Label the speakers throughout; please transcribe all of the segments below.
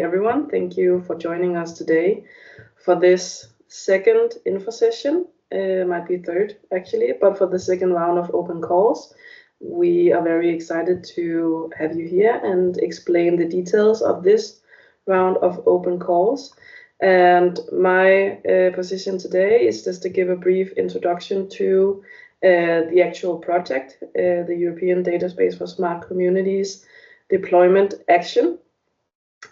Speaker 1: everyone. Thank you for joining us today for this second info session. Might be third actually, but for the second round of open calls. We are very excited to have you here and explain the details of this round of open calls. And my position today is just to give a brief introduction to the actual project, the European Database for Smart Communities Deployment Action.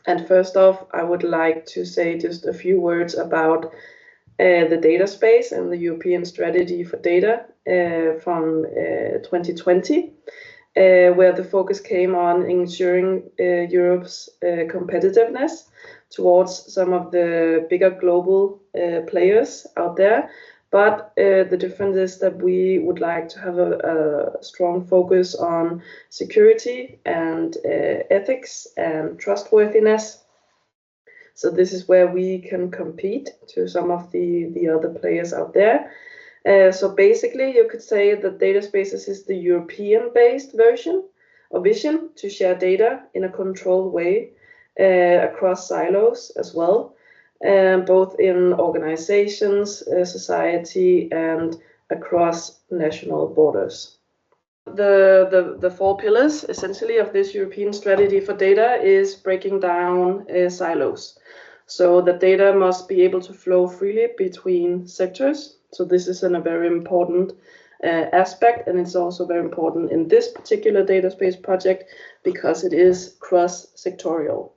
Speaker 1: And first off, I would like to say just a few words about the data space and the European strategy for data from 2020, where the focus came on ensuring Europe's competitiveness towards some of the bigger global players out there. But the difference is that we would like to have a strong focus on security and ethics and trustworthiness. So this is where we can compete to some of the other players out there. So basically, you could say that Dataspaces is the European-based version or vision to share data in a controlled way across silos as well, both in organizations, society, and across national borders. The four pillars essentially of this European strategy for data is breaking down silos. So the data must be able to flow freely between sectors. So this is a very important aspect, and it's also very important in this particular Dataspace project because it is cross-sectorial.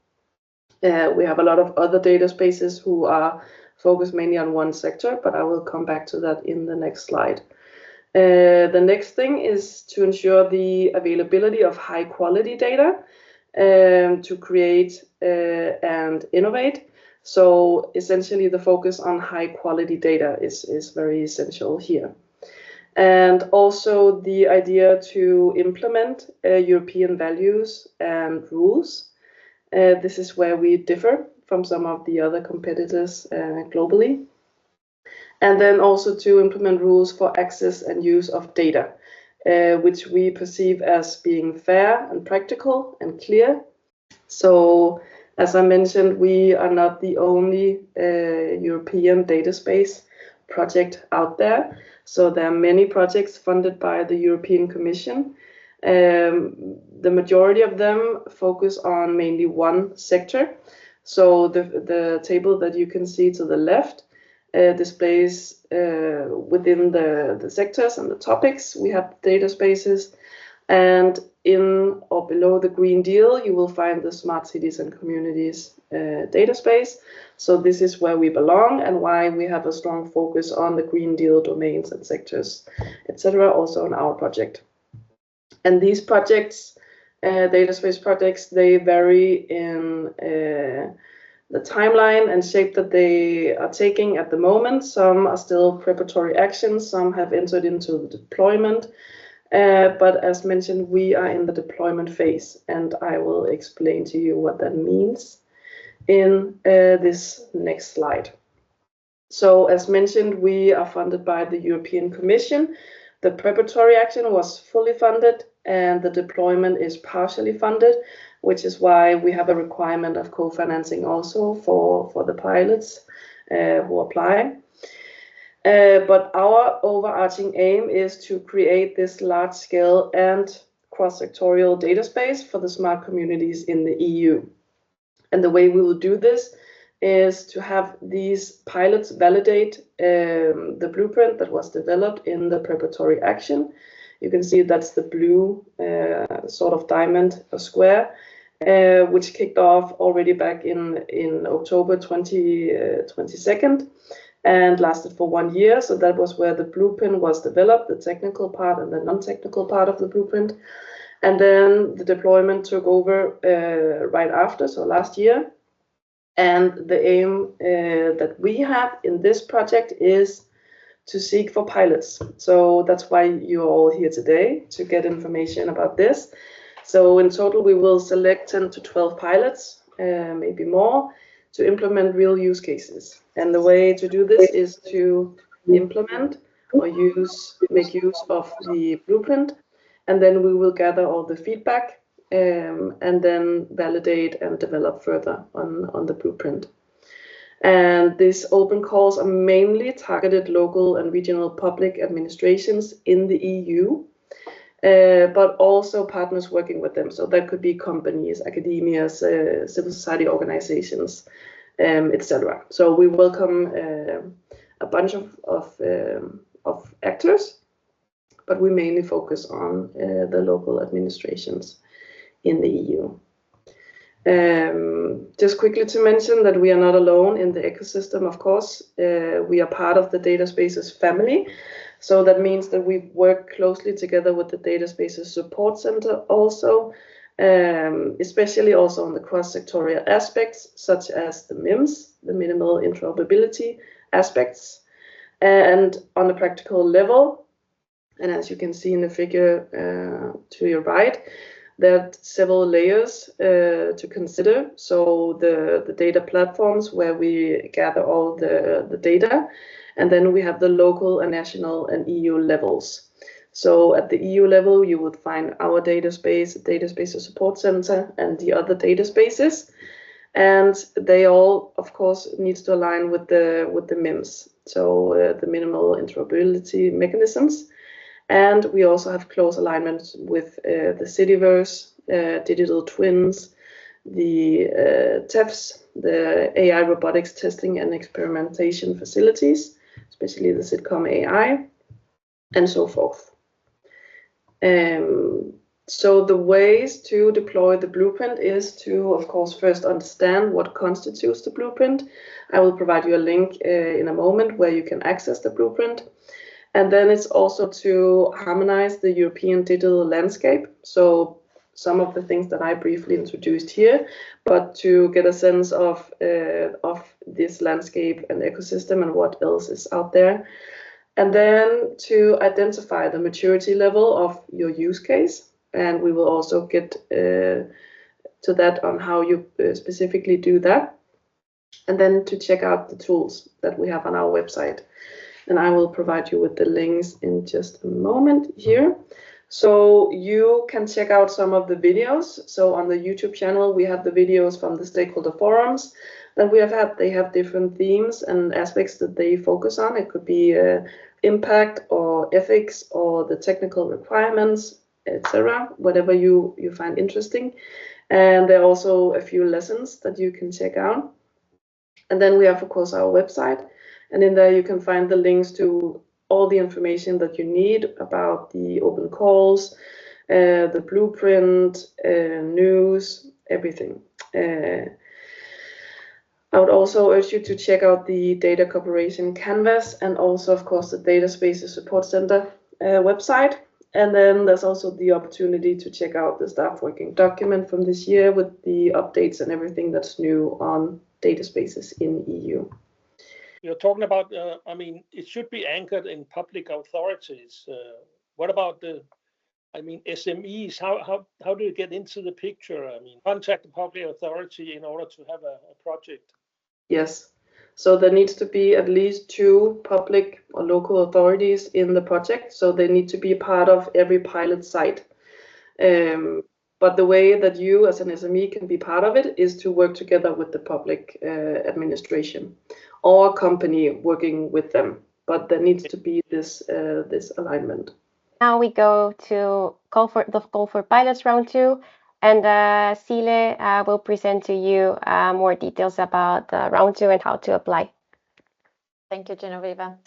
Speaker 1: We have a lot of other Dataspaces who are focused mainly on one sector, but I will come back to that in the next slide. The next thing is to ensure the availability of high quality data to create and innovate. So essentially the focus on high quality data is very essential here. And also the idea to implement European values and rules. This is where we differ from some of the other competitors globally. And then also to implement rules for access and use of data, which we perceive as being fair and practical and clear. So, as I mentioned, we are not the only European Dataspace project out there. So there are many projects funded by the European Commission. The majority of them focus on mainly one sector. So the table that you can see to the left displays within the sectors and the topics we have Dataspaces, and in or below the Green Deal you will find the Smart Cities and Communities Dataspace. So this is where we belong and why we have a strong focus on the Green Deal domains and sectors, etc. also on our project. And these projects, Dataspace projects, they vary in the timeline and shape that they are taking at the moment. Some are still preparatory actions, some have entered into the deployment, but as mentioned, we are in the deployment phase, and I will explain to you what that means in this next slide. So as mentioned, we are funded by the European Commission. The preparatory action was fully funded and the deployment is partially funded, which is why we have a requirement of co-financing also for the pilots who apply. But our overarching aim is to create this large-scale and cross-sectorial dataspace for the smart communities in the EU. And the way we will do this is to have these pilots validate the blueprint that was developed in the preparatory action. You can see that's the blue sort of diamond or square, which kicked off already back in October 22nd and lasted for 1 year. So that was where the blueprint was developed, the technical part and the non-technical part of the blueprint. And then the deployment took over right after, so last year. And the aim that we have in this project is to seek for pilots. So that's why you're all here today, to get information about this. So in total, we will select 10 to 12 pilots, maybe more, to implement real use cases. And the way to do this is to implement or make use of the blueprint. And then we will gather all the feedback and then validate and develop further on the blueprint. And these open calls are mainly targeted local and regional public administrations in the EU, but also partners working with them. So that could be companies, academias, civil society organizations, etc. So we welcome a bunch of actors, but we mainly focus on the local administrations in the EU. Just quickly to mention that we are not alone in the ecosystem, of course. We are part of the Dataspaces family. So that means that we work closely together with the Dataspaces Support Center also, especially also on the cross-sectorial aspects, such as the MIMS, the minimal interoperability aspects, and on a practical level. And as you can see in the figure to your right, there are several layers to consider. So the data platforms where we gather all the data, and then we have the local and national and EU levels. So at the EU level, you would find our dataspace, Dataspaces Support Center, and the other databases. And they all, of course, needs to align with the MIMS, so the minimal interoperability mechanisms. And we also have close alignment with the Cityverse, digital twins, the TEFs, the AI robotics testing and experimentation facilities, especially the Sitcom AI, and so forth. So the ways to deploy the blueprint is to, of course, first understand what constitutes the blueprint. I will provide you a link in a moment where you can access the blueprint. And then it's also to harmonize the European digital landscape. So some of the things that I briefly introduced here, but to get a sense of this landscape and ecosystem and what else is out there. And then to identify the maturity level of your use case. And we will also get to that on how you specifically do that. And then to check out the tools that we have on our website. And I will provide you with the links in just a moment here. So you can check out some of the videos. So on the YouTube channel, we have the videos from the stakeholder forums that we have had. They have different themes and aspects that they focus on. It could be impact or ethics or the technical requirements, etc., whatever you find interesting. And there are also a few lessons that you can check out. And then we have, of course, our website. And in there you can find the links to all the information that you need about the open calls, the blueprint, news, everything. I would also urge you to check out the Data Cooperation Canvas and also, of course, the Dataspaces Support Center website. And then there's also the opportunity to check out the staff working document from this year with the updates and everything that's new on dataspaces in EU.
Speaker 2: You're talking about, I mean, it should be anchored in public authorities. What about the, I mean, SMEs? How do you get into the picture? I mean, contact the public authority in order to have a project.
Speaker 1: Yes. So there needs to be at least 2 public or local authorities in the project. So they need to be part of every pilot site. But the way that you as an SME can be part of it is to work together with the public administration or company working with them. But there needs to be this alignment.
Speaker 3: Now we go to the call for pilots round 2, and Sile will present to you more details about round 2 and how to apply.
Speaker 4: Thank you, Genoveva.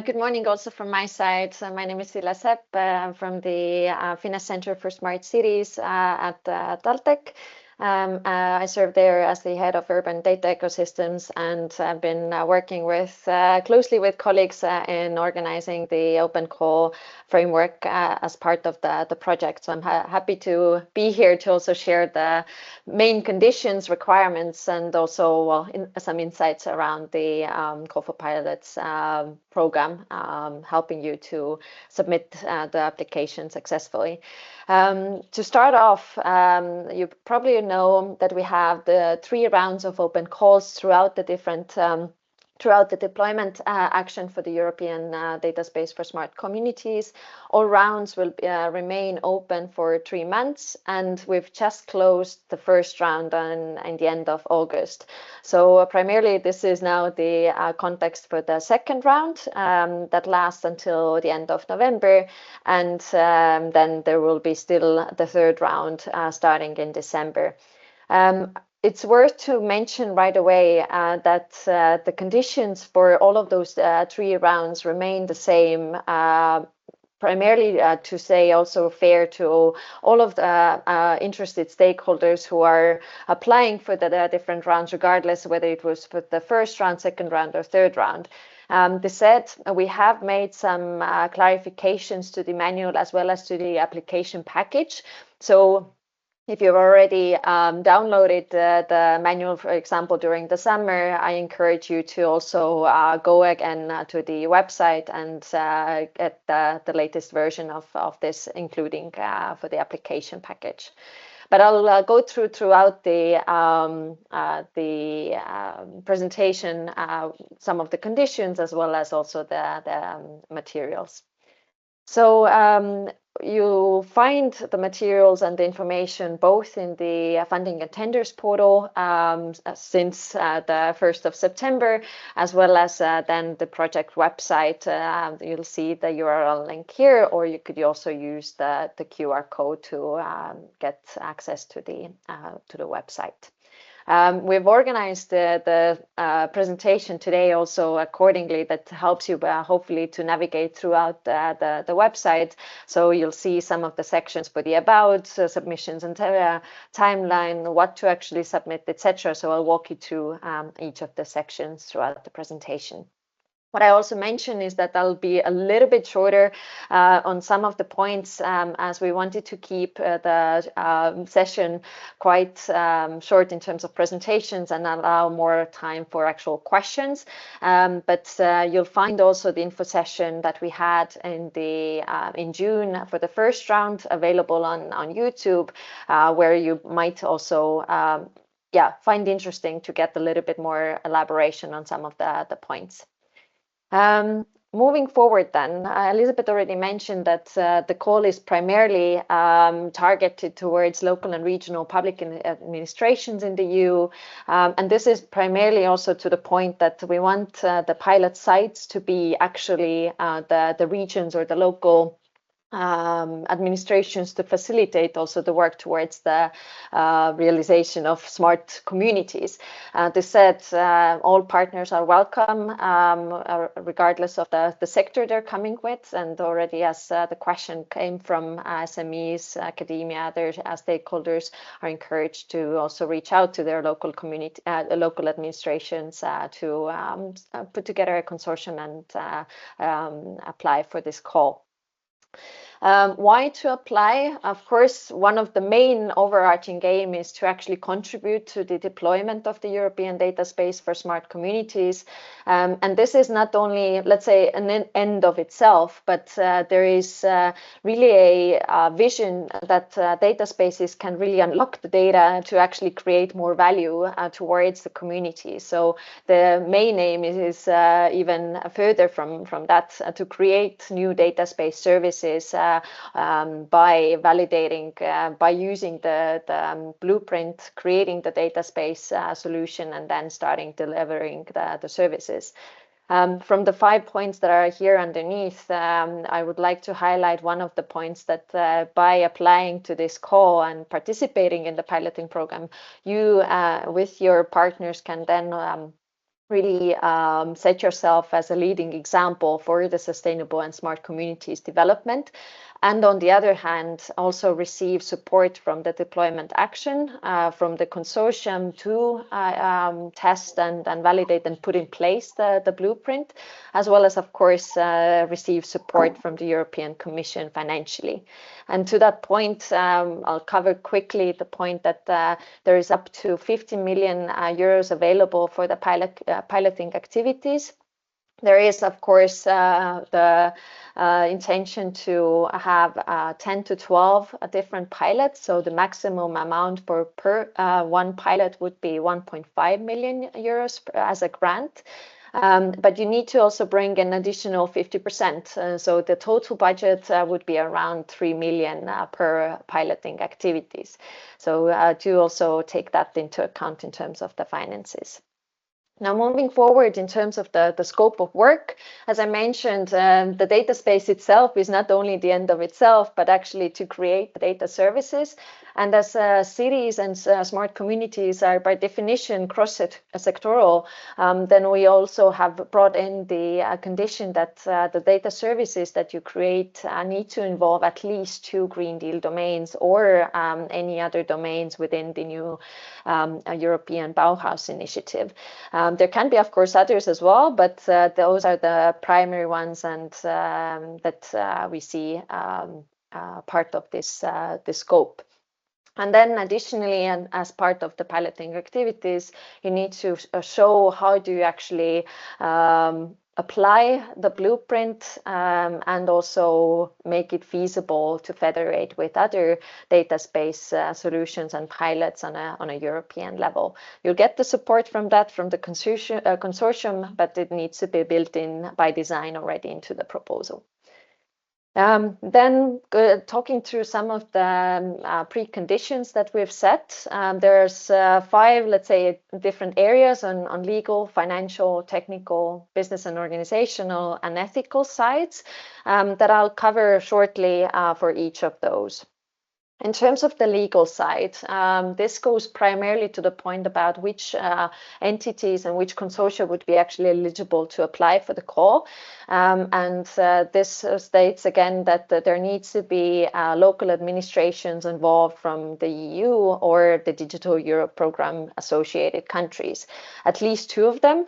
Speaker 4: Good morning also from my side. So my name is Sila Sepp. I'm from the Finnish Center for Smart Cities at Taltech. I serve there as the head of urban data ecosystems, and I've been working closely with colleagues in organizing the open call framework as part of the project. So I'm happy to be here to also share the main conditions, requirements, and also some insights around the Call for Pilots program, helping you to submit the application successfully. To start off, you probably know that we have the 3 rounds of open calls throughout the different throughout the deployment action for the European data space for smart communities. All rounds will remain open for 3 months, and we've just closed the first round in the end of August. So primarily this is now the context for the second round that lasts until the end of November, and then there will be still the third round starting in December. It's worth to mention right away that the conditions for all of those 3 rounds remain the same, primarily to say also fair to all of the interested stakeholders who are applying for the different rounds, regardless whether it was for the first round, second round, or third round. This said, we have made some clarifications to the manual as well as to the application package. So if you've already downloaded the manual, for example, during the summer, I encourage you to also go again to the website and get the latest version of this, including for the application package. But I'll go throughout the presentation some of the conditions as well as also the materials. So you'll find the materials and the information both in the funding and tenders portal since the 1st of September, as well as then the project website. You'll see the URL link here, or you could also use the QR code to get access to the website. We've organized the presentation today also accordingly, that helps you hopefully to navigate throughout the website. So you'll see some of the sections for the about, submissions and timeline, what to actually submit, etc. So I'll walk you through each of the sections throughout the presentation. What I also mentioned is that I'll be a little bit shorter on some of the points, as we wanted to keep the session quite short in terms of presentations and allow more time for actual questions. But you'll find also the info session that we had in June for the first round available on YouTube, where you might also find interesting to get a little bit more elaboration on some of the points. Moving forward then, Elizabeth already mentioned that the call is primarily targeted towards local and regional public administrations in the EU. And this is primarily also to the point that we want the pilot sites to be actually the regions or the local administrations to facilitate also the work towards the realization of smart communities. This said, all partners are welcome, regardless of the sector they're coming with. And already as the question came from SMEs, academia, other stakeholders are encouraged to also reach out to their local community, local administrations to put together a consortium and apply for this call. Why to apply? Of course, one of the main overarching aim is to actually contribute to the deployment of the European data space for smart communities. And this is not only, let's say, an end of itself, but there is really a vision that data spaces can really unlock the data to actually create more value towards the community. So the main aim is even further from that, to create new data space services by validating, by using the blueprint, creating the data space solution, and then starting delivering the services. From the 5 points that are here underneath, I would like to highlight one of the points that by applying to this call and participating in the piloting program, you with your partners can then really set yourself as a leading example for the sustainable and smart communities development. And on the other hand, also receive support from the deployment action, from the consortium to test and validate and put in place the blueprint, as well as, of course, receive support from the European Commission financially. And to that point, I'll cover quickly the point that there is up to 50 million euros available for the piloting activities. There is, of course, the intention to have 10 to 12 different pilots. So the maximum amount per one pilot would be 1.5 million euros as a grant. But you need to also bring an additional 50%. So the total budget would be around 3 million per piloting activities. So do also take that into account in terms of the finances. Now, moving forward in terms of the scope of work, as I mentioned, the data space itself is not only the end of itself, but actually to create the data services. And as cities and smart communities are by definition cross-sectoral, then we also have brought in the condition that the data services that you create need to involve at least 2 Green Deal domains or any other domains within the new European Bauhaus initiative. There can be, of course, others as well, but those are the primary ones, and that we see part of this scope. And then additionally, and as part of the piloting activities, you need to show how do you actually apply the blueprint and also make it feasible to federate with other data space solutions and pilots on a European level. You'll get the support from that from the consortium, but it needs to be built in by design already into the proposal. Then talking through some of the preconditions that we've set, there's 5, let's say, different areas on legal, financial, technical, business and organizational, and ethical sides that I'll cover shortly for each of those. In terms of the legal side, this goes primarily to the point about which entities and which consortia would be actually eligible to apply for the call. And this states again that there needs to be local administrations involved from the EU or the Digital Europe program associated countries. At least 2 of them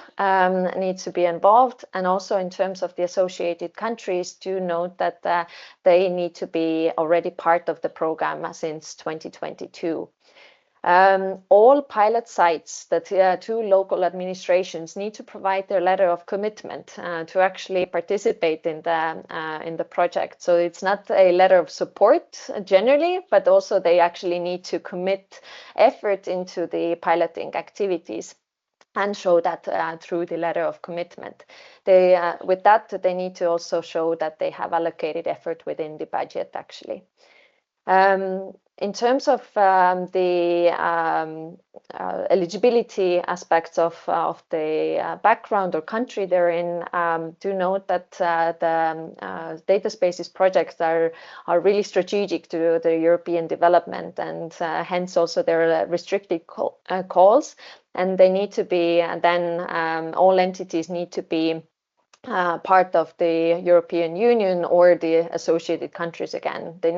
Speaker 4: need to be involved. And also in terms of the associated countries, do note that they need to be already part of the program since 2022. All pilot sites that 2 local administrations need to provide their letter of commitment to actually participate in the project. So it's not a letter of support generally, but also they actually need to commit effort into the piloting activities and show that through the letter of commitment. With that, they need to also show that they have allocated effort within the budget actually. In terms of the eligibility aspects of the background or country they're in, do note that the data spaces projects are really strategic to the European development, and hence also they're restricted calls, and they need to be, and then all entities need to be part of the European Union or the associated countries again. They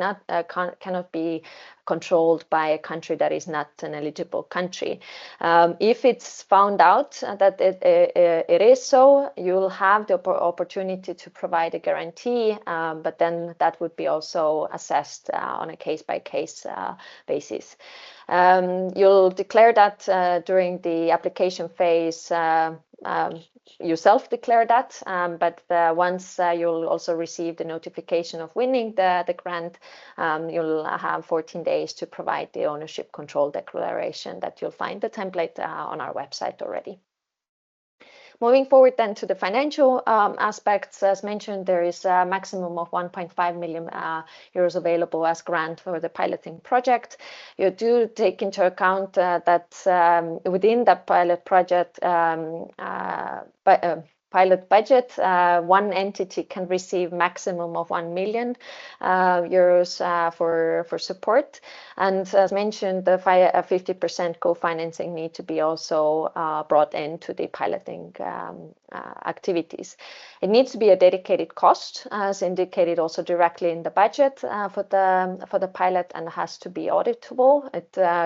Speaker 4: cannot be controlled by a country that is not an eligible country. If it's found out that it is so, you'll have the opportunity to provide a guarantee, but then that would be also assessed on a case-by-case basis. You'll declare that during the application phase. You self-declare that, but once you'll also receive the notification of winning the grant, you'll have 14 days to provide the ownership control declaration that you'll find the template on our website already. Moving forward then to the financial aspects, as mentioned, there is a maximum of 1.5 million euros available as grant for the piloting project. You do take into account that within the pilot project, pilot budget, one entity can receive maximum of 1 million euros for support. And as mentioned, the 50% co-financing need to be also brought into the piloting activities. It needs to be a dedicated cost, as indicated also directly in the budget for the pilot, and has to be auditable.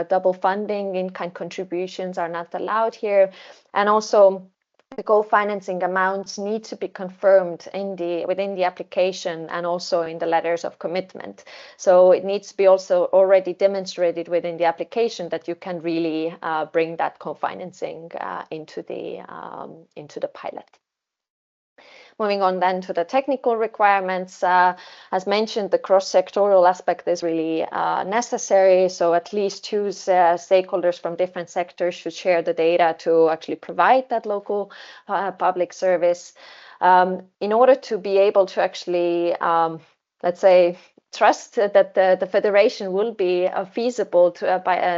Speaker 4: Double funding, in-kind contributions are not allowed here, and also the co-financing amounts need to be confirmed within the application and also in the letters of commitment. So it needs to be also already demonstrated within the application that you can really bring that co-financing into the pilot. Moving on then to the technical requirements, as mentioned, the cross-sectoral aspect is really necessary. So at least two stakeholders from different sectors should share the data to actually provide that local public service. In order to be able to actually, let's say, trust that the federation will be feasible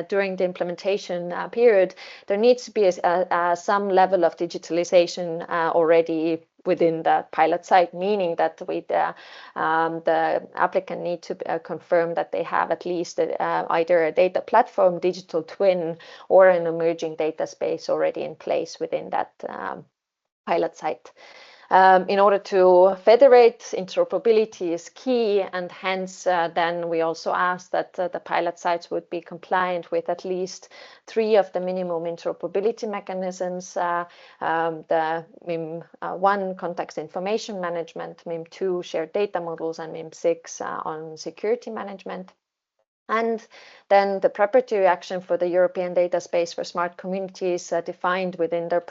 Speaker 4: during the implementation period, there needs to be some level of digitalization already within the pilot site, meaning that the applicant need to confirm that they have at least either a data platform, digital twin, or an emerging data space already in place within that pilot site. In order to federate, interoperability is key, and hence then we also ask that the pilot sites would be compliant with at least 3 of the minimum interoperability mechanisms, the MIM1 context information management, MIM2 shared data models, and MIM6 on security management. And then the preparatory action for the European data space for smart communities defined within their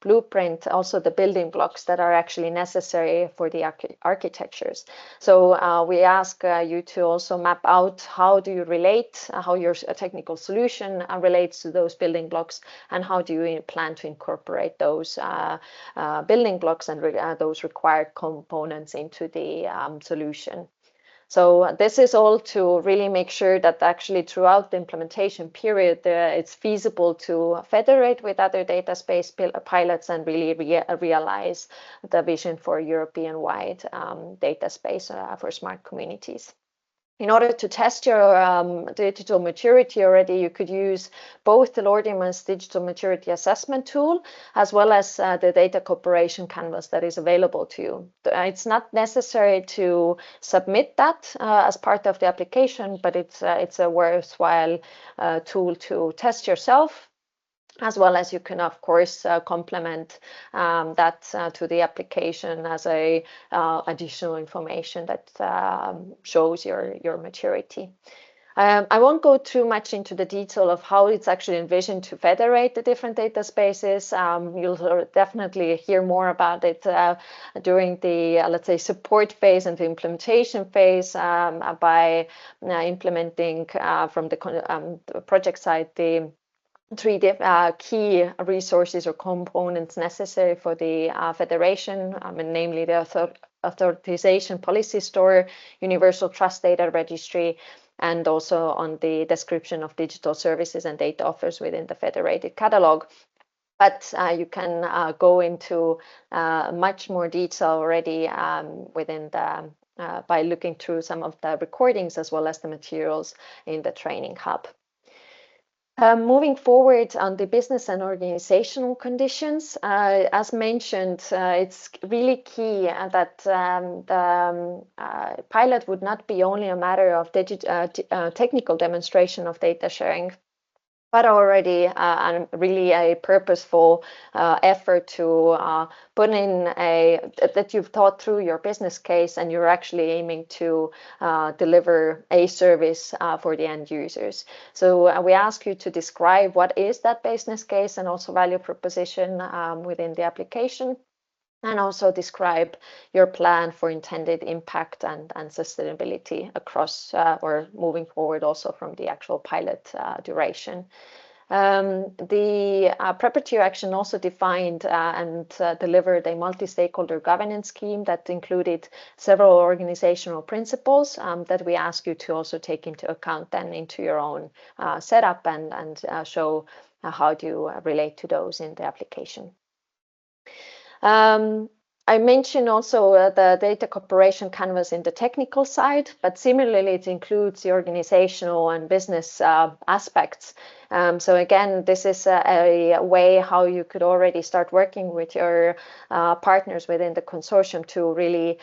Speaker 4: blueprint, also the building blocks that are actually necessary for the architectures. So we ask you to also map out how do you relate, how your technical solution relates to those building blocks, and how do you plan to incorporate those building blocks and those required components into the solution. So this is all to really make sure that actually throughout the implementation period, it's feasible to federate with other data space pilots and really realize the vision for European-wide data space for smart communities. In order to test your digital maturity already, you could use both the Lordiman's digital maturity assessment tool as well as the data cooperation canvas that is available to you. It's not necessary to submit that as part of the application, but it's a worthwhile tool to test yourself, as well as you can, of course, complement that to the application as a additional information that shows your maturity. I won't go too much into the detail of how it's actually envisioned to federate the different data spaces. You'll definitely hear more about it during the, let's say, support phase and the implementation phase by implementing from the project side the 3 key resources or components necessary for the federation, namely the authorization policy store, universal trust data registry, and also on the description of digital services and data offers within the federated catalog. But you can go into much more detail already within the by looking through some of the recordings as well as the materials in the training hub. Moving forward on the business and organizational conditions, as mentioned, it's really key that the pilot would not be only a matter of technical demonstration of data sharing, but already really a purposeful effort to put in that you've thought through your business case and you're actually aiming to deliver a service for the end users. So we ask you to describe what is that business case and also value proposition within the application, and also describe your plan for intended impact and sustainability across or moving forward also from the actual pilot duration. The preparatory action also defined and delivered a multi-stakeholder governance scheme that included several organizational principles that we ask you to also take into account then into your own setup and show how do you relate to those in the application. I mentioned also the data cooperation canvas in the technical side, but similarly it includes the organizational and business aspects. So again, this is a way how you could already start working with your partners within the consortium to really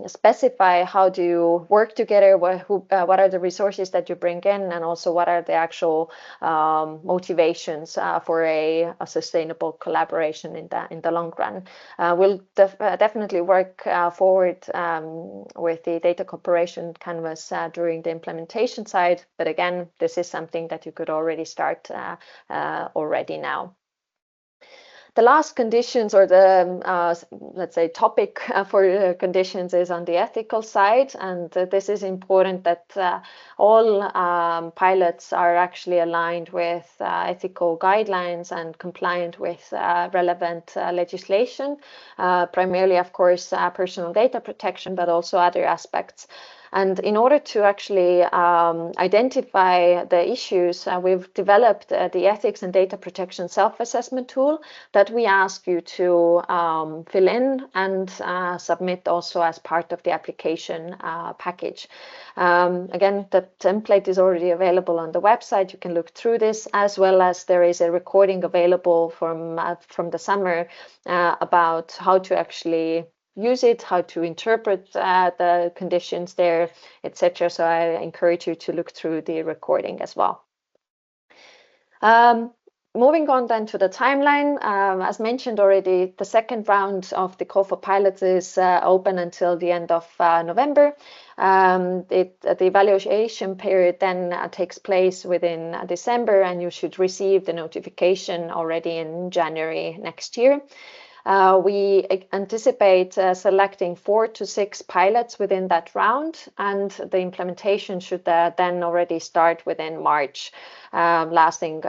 Speaker 4: specify how do you work together, what are the resources that you bring in, and also what are the actual motivations for a sustainable collaboration in the long run. We'll definitely work forward with the data cooperation canvas during the implementation side, but again, this is something that you could already start already now. The last conditions, or the let's say topic for conditions, is on the ethical side, and this is important that all pilots are actually aligned with ethical guidelines and compliant with relevant legislation, primarily, of course, personal data protection, but also other aspects. And in order to actually identify the issues, we've developed the ethics and data protection self-assessment tool that we ask you to fill in and submit also as part of the application package. Again, the template is already available on the website. You can look through this, as well as there is a recording available from the summer about how to actually use it, how to interpret the conditions there, etc. So I encourage you to look through the recording as well. Moving on then to the timeline, as mentioned already, the second round of the call for pilots is open until the end of November. The evaluation period then takes place within December, and you should receive the notification already in January next year. We anticipate selecting 4 to 6 pilots within that round, and the implementation should then already start within March, lasting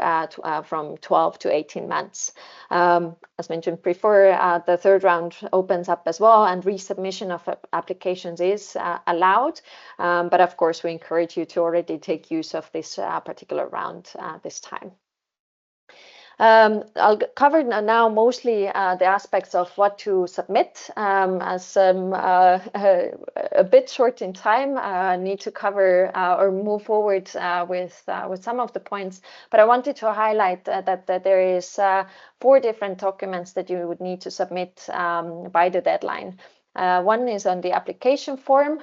Speaker 4: from 12 to 18 months. As mentioned before, the third round opens up as well, and resubmission of applications is allowed. But of course, we encourage you to already take use of this particular round this time. I'll cover now mostly the aspects of what to submit, as a bit short in time. I need to cover or move forward with some of the points, but I wanted to highlight that there is 4 different documents that you would need to submit by the deadline. One is on the application form,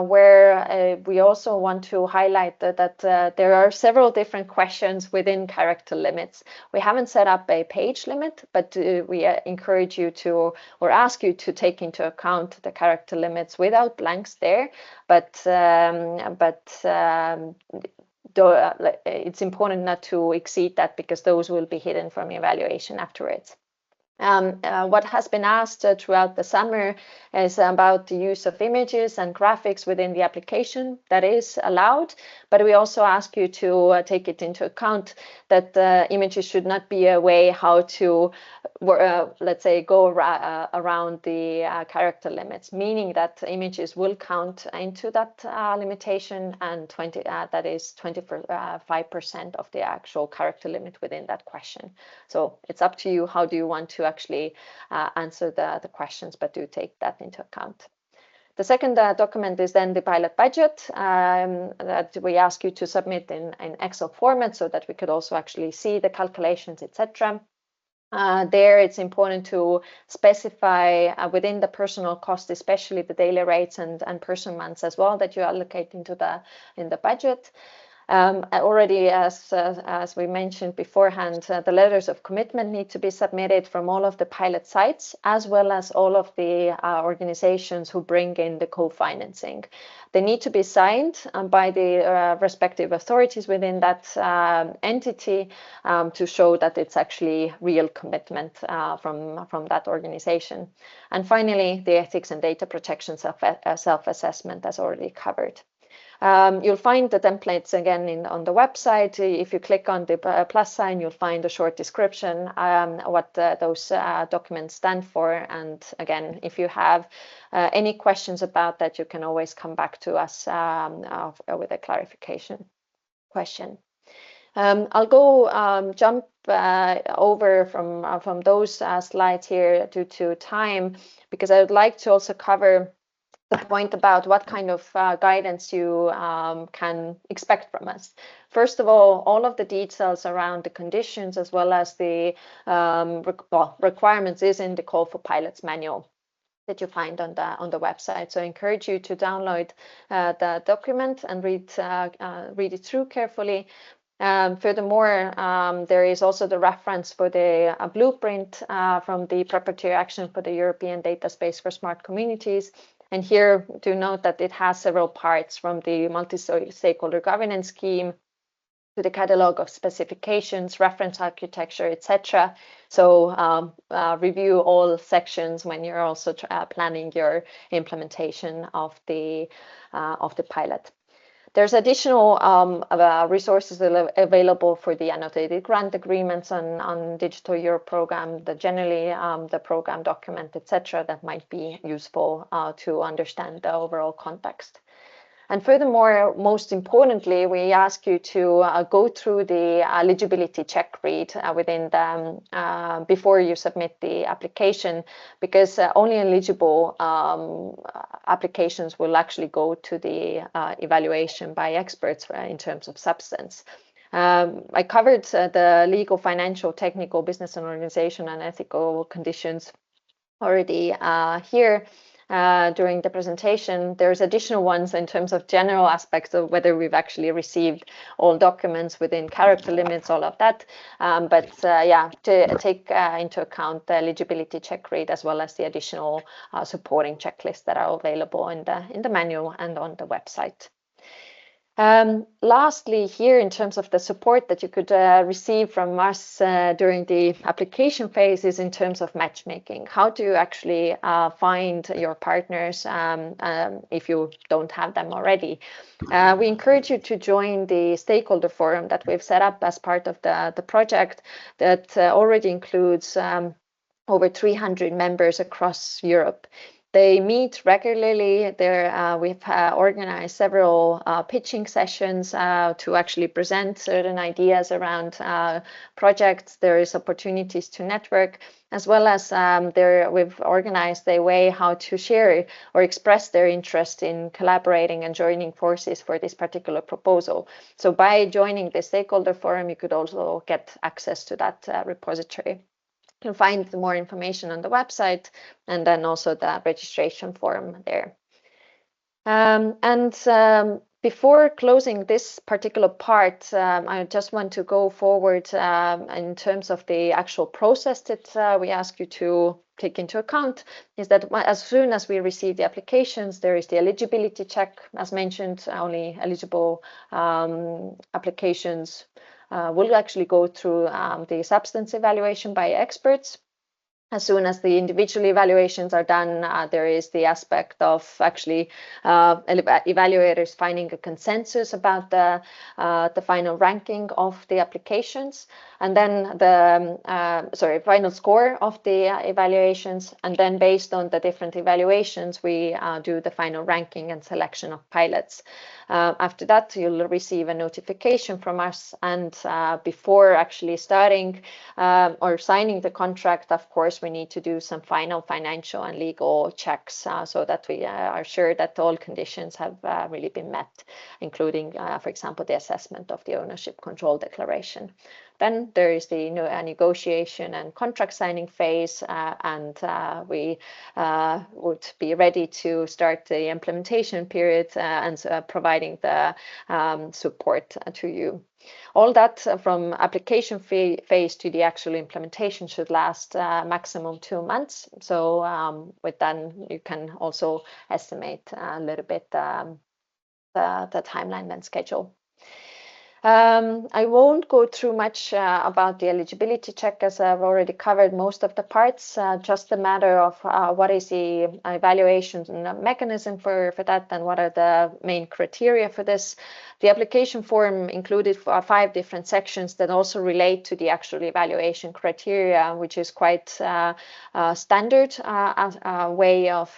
Speaker 4: where we also want to highlight that there are several different questions within character limits. We haven't set up a page limit, but we encourage you to, or ask you to, take into account the character limits without blanks there. But it's important not to exceed that, because those will be hidden from evaluation afterwards. What has been asked throughout the summer is about the use of images and graphics within the application. That is allowed, but we also ask you to take it into account that images should not be a way how to, let's say, go around the character limits, meaning that images will count into that limitation, and that is 25% of the actual character limit within that question. So it's up to you, how do you want to actually answer the questions, but do take that into account. The second document is then the pilot budget that we ask you to submit in Excel format, so that we could also actually see the calculations, etc. There, it's important to specify within the personal cost, especially the daily rates and person months as well, that you allocate into in the budget. Already, as we mentioned beforehand, the letters of commitment need to be submitted from all of the pilot sites, as well as all of the organizations who bring in the co-financing. They need to be signed by the respective authorities within that entity to show that it's actually real commitment from that organization. And finally, the ethics and data protection self-assessment, as already covered. You'll find the templates again on the website. If you click on the plus sign, you'll find a short description what those documents stand for. And again, if you have any questions about that, you can always come back to us with a clarification question. I'll go jump over from those slides here due to time, because I would like to also cover the point about what kind of guidance you can expect from us. First of all of the details around the conditions, as well as the requirements, is in the Call for Pilots manual that you find on the website. So I encourage you to download the document and read it through carefully. Furthermore, there is also the reference for the blueprint from the preparatory action for the European Data Space for Smart Communities. And here, do note that it has several parts, from the multi-stakeholder governance scheme to the catalog of specifications, reference architecture, etc. So review all sections when you're also planning your implementation of the pilot. There's additional resources available for the annotated grant agreements on Digital Europe program, generally the program document, etc., that might be useful to understand the overall context. And furthermore, most importantly, we ask you to go through the eligibility check read within the, before you submit the application, because only eligible applications will actually go to the evaluation by experts in terms of substance. I covered the legal, financial, technical, business and organization and ethical conditions already here. During the presentation. There's additional ones in terms of general aspects of whether we've actually received all documents within character limits, all of that. But yeah, to take into account the eligibility check read as well as the additional supporting checklists that are available in the manual and on the website. Lastly, here in terms of the support that you could receive from us during the application phase is in terms of matchmaking. How do you actually find your partners if you don't have them already? We encourage you to join the stakeholder forum that we've set up as part of the project that already includes over 300 members across Europe. They meet regularly. We've organized several pitching sessions to actually present certain ideas around projects. There is opportunities to network, as well as we've organized a way how to share or express their interest in collaborating and joining forces for this particular proposal. So by joining the stakeholder forum, you could also get access to that repository. You can find more information on the website and then also the registration form there. Before closing this particular part, I just want to go forward in terms of the actual process that we ask you to take into account, is that as soon as we receive the applications, there is the eligibility check. As mentioned, only eligible applications will actually go through the substance evaluation by experts. As soon as the individual evaluations are done, there is the aspect of actually evaluators finding a consensus about the final ranking of the applications, and then the final score of the evaluations, and then based on the different evaluations, we do the final ranking and selection of pilots. After that, you'll receive a notification from us, and before actually starting or signing the contract, of course, we need to do some final financial and legal checks so that we are sure that all conditions have really been met, including, for example, the assessment of the ownership control declaration. Then there is the negotiation and contract signing phase, and we would be ready to start the implementation period and providing the support to you. All that from application phase to the actual implementation should last maximum 2 months. So with that, you can also estimate a little bit the timeline and schedule. I won't go through much about the eligibility check, as I've already covered most of the parts. Just a matter of what is the evaluation mechanism for that, and what are the main criteria for this. The application form included 5 different sections that also relate to the actual evaluation criteria, which is quite standard way of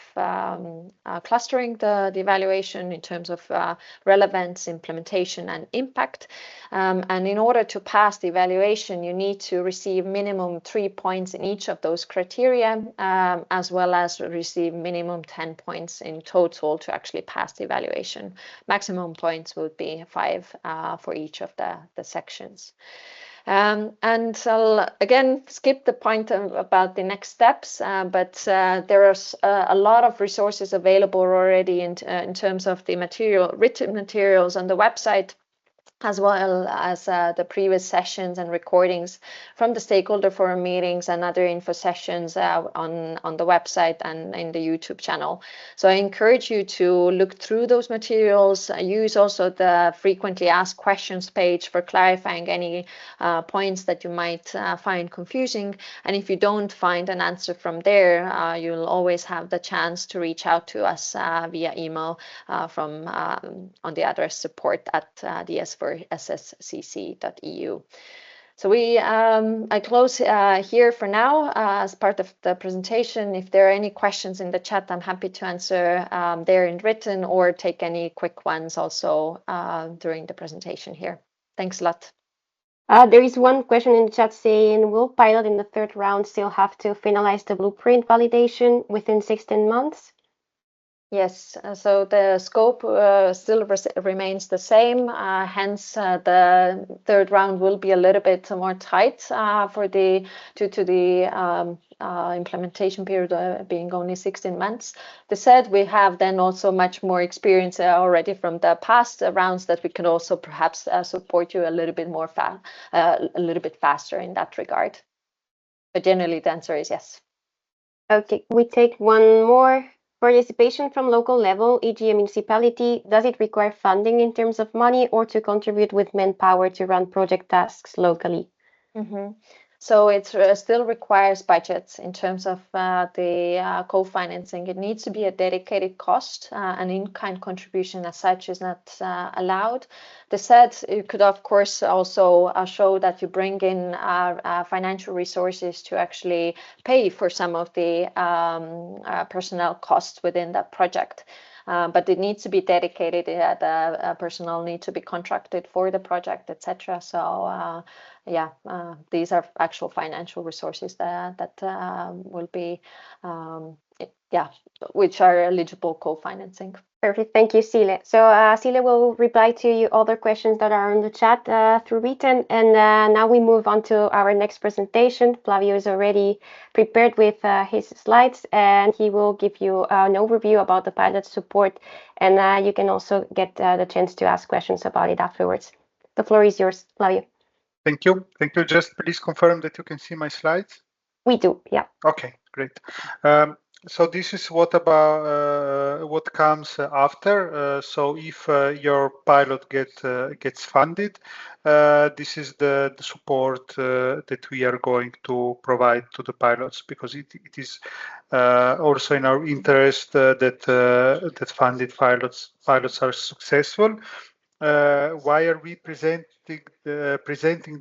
Speaker 4: clustering the evaluation in terms of relevance, implementation, and impact. And in order to pass the evaluation, you need to receive minimum 3 points in each of those criteria, as well as receive minimum 10 points in total to actually pass the evaluation. Maximum points would be 5 for each of the sections. And I'll again skip the point about the next steps, but there are a lot of resources available already in terms of the written materials on the website. as well as the previous sessions and recordings from the stakeholder forum meetings and other info sessions on the website and in the YouTube channel. So I encourage you to look through those materials, use also the frequently asked questions page for clarifying any points that you might find confusing. And if you don't find an answer from there, you'll always have the chance to reach out to us via email from on the address support@ds4sscc.eu. So I close here for now as part of the presentation. If there are any questions in the chat, I'm happy to answer there in written or take any quick ones also during the presentation here. Thanks a lot.
Speaker 3: There is one question in the chat saying, will pilot in the third round still have to finalize the blueprint validation within 16 months?
Speaker 4: Yes, so the scope still remains the same. Hence, the third round will be a little bit more tight due to the implementation period being only 16 months. That said, we have then also much more experience already from the past rounds that we can also perhaps support you a little bit more a little bit faster in that regard. But generally, the answer is yes.
Speaker 3: Okay, we take one more. Participation from local level, e.g. a municipality, does it require funding in terms of money or to contribute with manpower to run project tasks locally?
Speaker 4: Mm-hmm. So it still requires budgets in terms of the co-financing. It needs to be a dedicated cost. An in-kind contribution as such is not allowed. That said, you could of course also show that you bring in financial resources to actually pay for some of the personnel costs within that project. But it needs to be dedicated. The personnel need to be contracted for the project, etc. So yeah, these are actual financial resources that will be, which are eligible co-financing.
Speaker 3: Perfect. Thank you, Sile. So Sile will reply to you other questions that are in the chat through written. And now we move on to our next presentation. Flavio is already prepared with his slides, and he will give you an overview about the pilot support. And you can also get the chance to ask questions about it afterwards. The floor is yours, Flavio.
Speaker 5: Thank you. Thank you. Just please confirm that you can see my slides.
Speaker 3: We do, yeah.
Speaker 5: Okay, great. So this is what comes after. So if your pilot gets funded, this is the support that we are going to provide to the pilots, because it is also in our interest that funded pilots are successful. Why are we presenting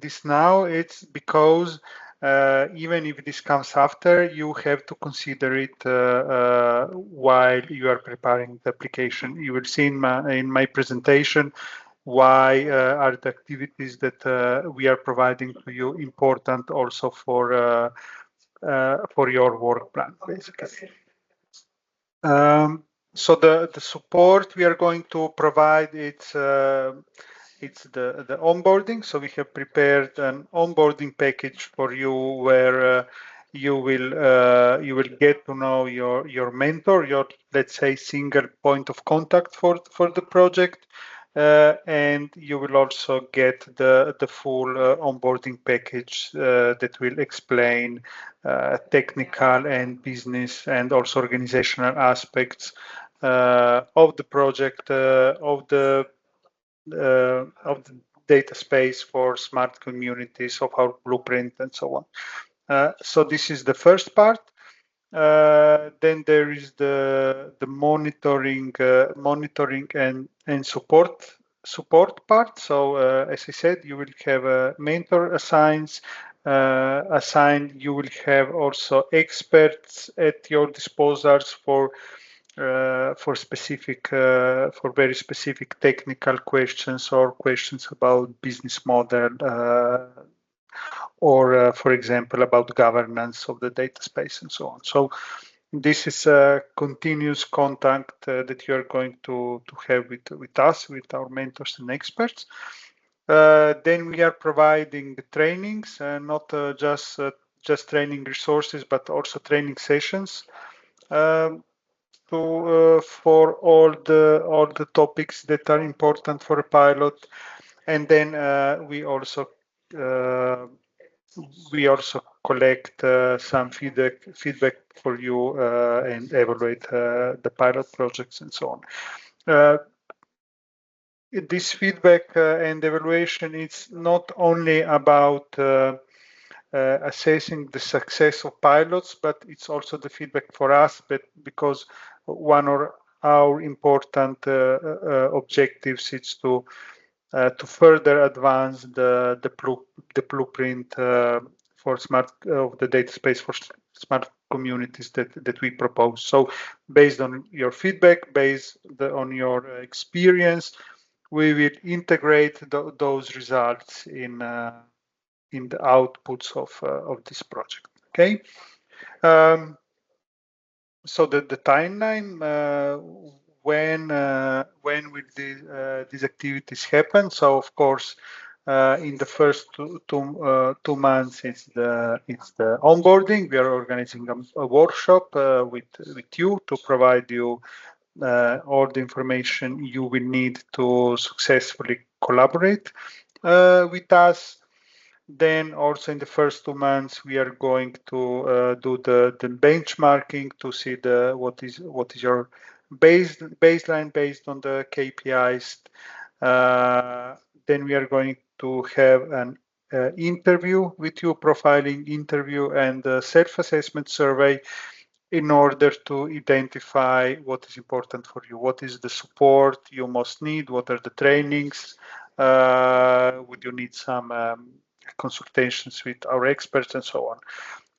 Speaker 5: this now? It's because even if this comes after, you have to consider it while you are preparing the application. You will see in my presentation why are the activities that we are providing to you important also for your work plan, basically. So the support we are going to provide, it's the onboarding. So we have prepared an onboarding package for you where you will get to know your mentor, your, let's say, single point of contact for the project, and you will also get the full onboarding package that will explain technical and business and also organizational aspects of the project, of the data space for smart communities, of our blueprint, and so on. So this is the first part. Then there is the monitoring and support part. So as I said, you will have a mentor assigned. You will have also experts at your disposals for very specific technical questions or questions about business model, or for example about governance of the data space and so on. So this is a continuous contact that you are going to have with us, with our mentors and experts. Then we are providing the trainings, not just training resources, but also training sessions for all the topics that are important for a pilot. And then we also collect some feedback for you and evaluate the pilot projects and so on. This feedback and evaluation is not only about assessing the success of pilots, but it's also the feedback for us, but because one of our important objectives is to further advance the blueprint for smart of the data space for smart communities that we propose. So based on your feedback, based on your experience, we will integrate those results in the outputs of this project. Okay. So the timeline, when will these activities happen? So of course, in the first two months, it's the onboarding. We are organizing a workshop with you to provide you all the information you will need to successfully collaborate with us. Then also in the first 2 months, we are going to do the benchmarking to see what is your baseline based on the KPIs. Then we are going to have an interview with you, profiling interview and self-assessment survey in order to identify what is important for you, what is the support you most need, what are the trainings, would you need some consultations with our experts and so on.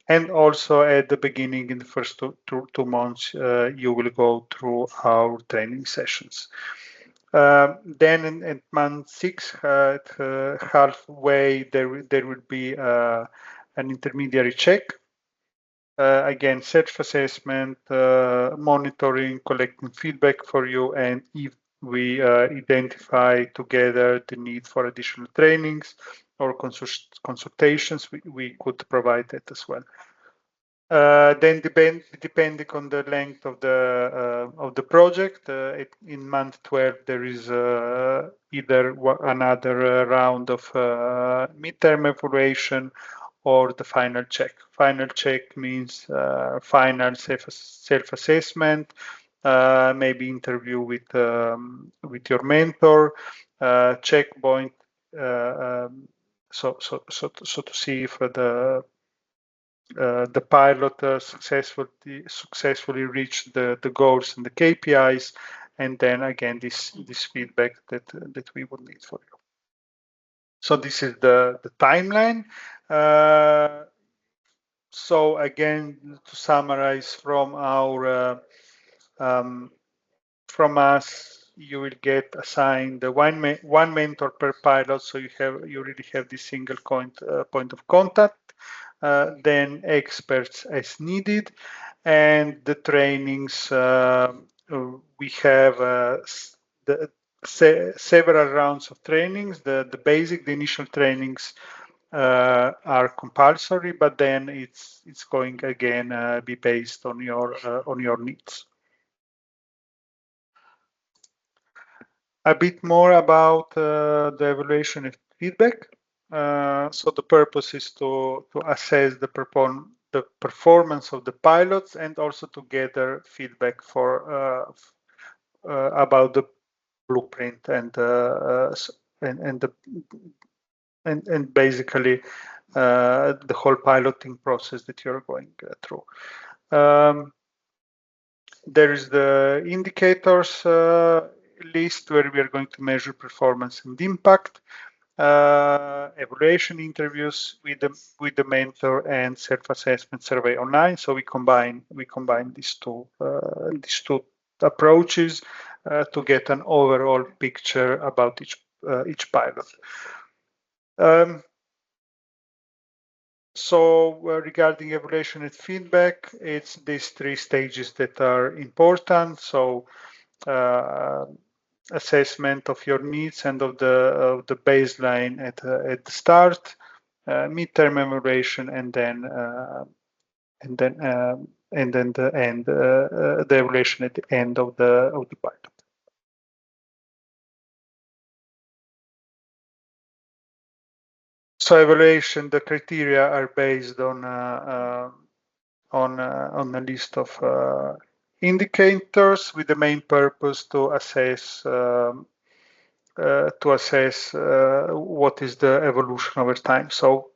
Speaker 5: And also at the beginning, in the first two months, you will go through our training sessions. Then in month 6, halfway, there will be an intermediary check. Again, self-assessment, monitoring, collecting feedback for you, and if we identify together the need for additional trainings or consultations, we could provide that as well. Then depending on the length of the project, in month 12 there is either another round of midterm evaluation or the final check. Final check means final self-assessment, maybe interview with your mentor, checkpoint, so to see if the pilot successfully reached the goals and the KPIs, and then again this feedback that we would need for you. So this is the timeline. So again, to summarize from our from us, you will get assigned one mentor per pilot, so you really have this single point of contact. Then experts as needed, and the trainings we have several rounds of trainings. The initial trainings are compulsory, but then it's going again be based on your needs. A bit more about the evaluation and feedback. So the purpose is to assess the performance of the pilots and also to gather feedback for about the blueprint and basically the whole piloting process that you're going through. There is the indicators list where we are going to measure performance and impact, evaluation interviews with the mentor, and self-assessment survey online. So we combine these two approaches to get an overall picture about each pilot. So regarding evaluation and feedback, it's these 3 stages that are important. So assessment of your needs and of the baseline at the start, midterm evaluation, and then the end, the evaluation at the end of the pilot. So evaluation, the criteria are based on a list of indicators with the main purpose to assess what is the evolution over time. So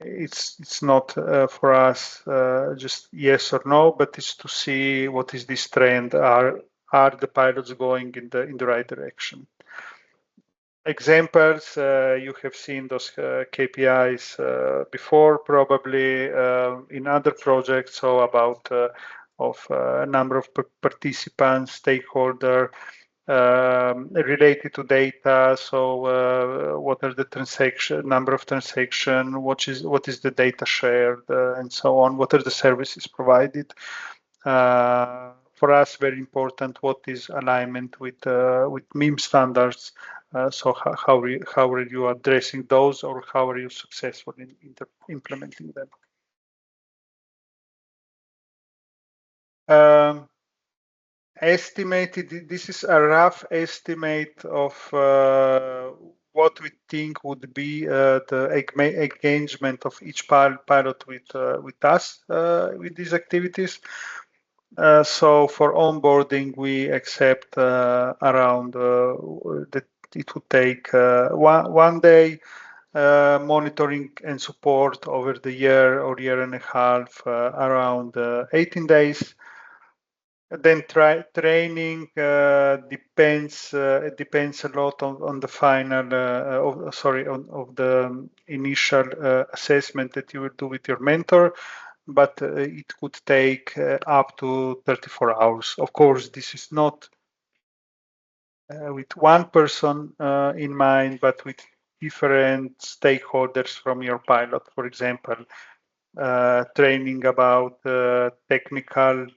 Speaker 5: it's not for us just yes or no, but it's to see what is this trend. Are the pilots going in the right direction? Examples, you have seen those KPIs before, probably in other projects. So about number of participants, stakeholder, related to data. So what are the number of transactions? What is the data shared, and so on? What are the services provided? For us, very important, what is alignment with MIM standards. So how are you addressing those, or how are you successful in implementing them? Estimated, this is a rough estimate of what we think would be the engagement of each pilot with us with these activities. So for onboarding, we accept around that it would take one day, monitoring and support over the year or year and a half, around 18 days. Then training depends a lot on the final of the initial assessment that you will do with your mentor, but it could take up to 34 hours. Of course, this is not with one person in mind, but with different stakeholders from your pilot. For example, training about technical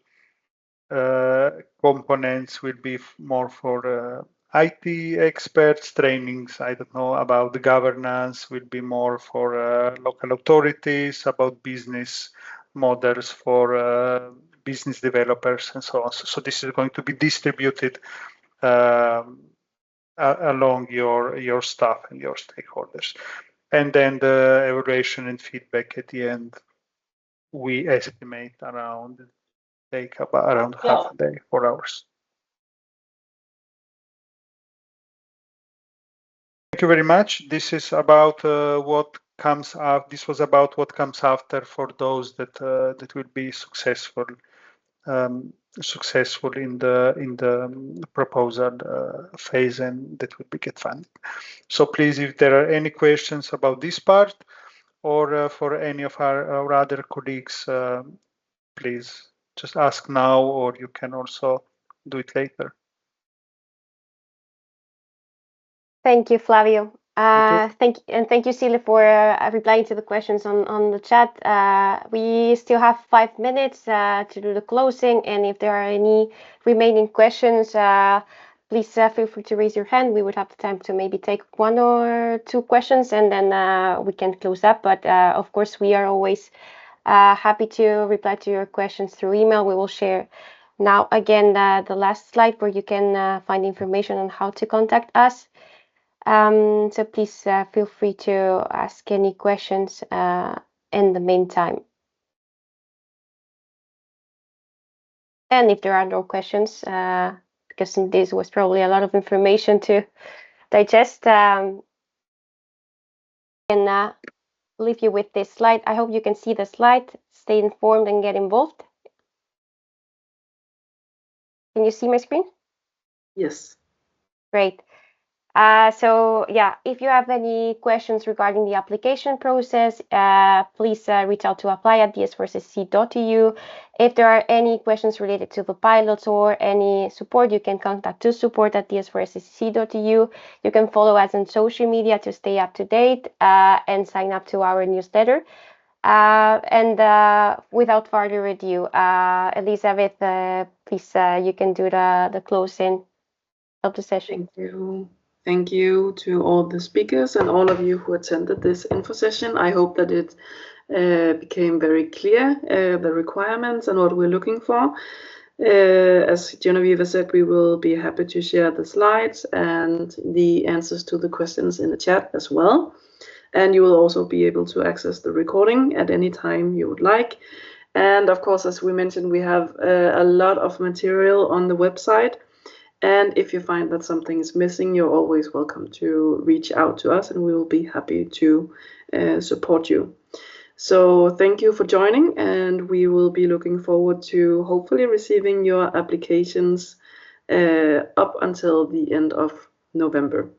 Speaker 5: components will be more for IT experts. Trainings, I don't know, about the governance will be more for local authorities, about business models for business developers, and so on. So this is going to be distributed along your staff and your stakeholders. And then the evaluation and feedback at the end, we estimate take about around half a day, 4 hours. Thank you very much. This is about what comes after. This was about what comes after for those that will be successful in the proposal phase, and that will be get funded. So please, if there are any questions about this part, or for any of our other colleagues, please just ask now, or you can also do it later.
Speaker 3: Thank you, Flavio. Thank you, Sile, for replying to the questions on the chat. We still have 5 minutes to do the closing, and if there are any remaining questions, please feel free to raise your hand. We would have the time to maybe take 1 or 2 questions, and then we can close up. But of course, we are always happy to reply to your questions through email. We will share now again the last slide where you can find information on how to contact us. So please feel free to ask any questions in the meantime. And if there are no questions, because this was probably a lot of information to digest, and leave you with this slide. I hope you can see the slide. Stay informed and get involved. Can you see my screen?
Speaker 1: Yes.
Speaker 3: Great. So yeah, if you have any questions regarding the application process, please reach out to apply@ds4ssc.eu. If there are any questions related to the pilots or any support, you can contact to support@ds4ssc.eu. You can follow us on social media to stay up to date and sign up to our newsletter. And without further ado, Elizabeth, please, you can do the closing of the session.
Speaker 1: Thank you. Thank you to all the speakers and all of you who attended this info session. I hope that it became very clear, the requirements and what we're looking for. As Genevieve said, we will be happy to share the slides and the answers to the questions in the chat as well. and you will also be able to access the recording at any time you would like. And of course, as we mentioned, we have a lot of material on the website. And if you find that something is missing, you're always welcome to reach out to us, and we will be happy to support you. So thank you for joining, and we will be looking forward to hopefully receiving your applications up until the end of November.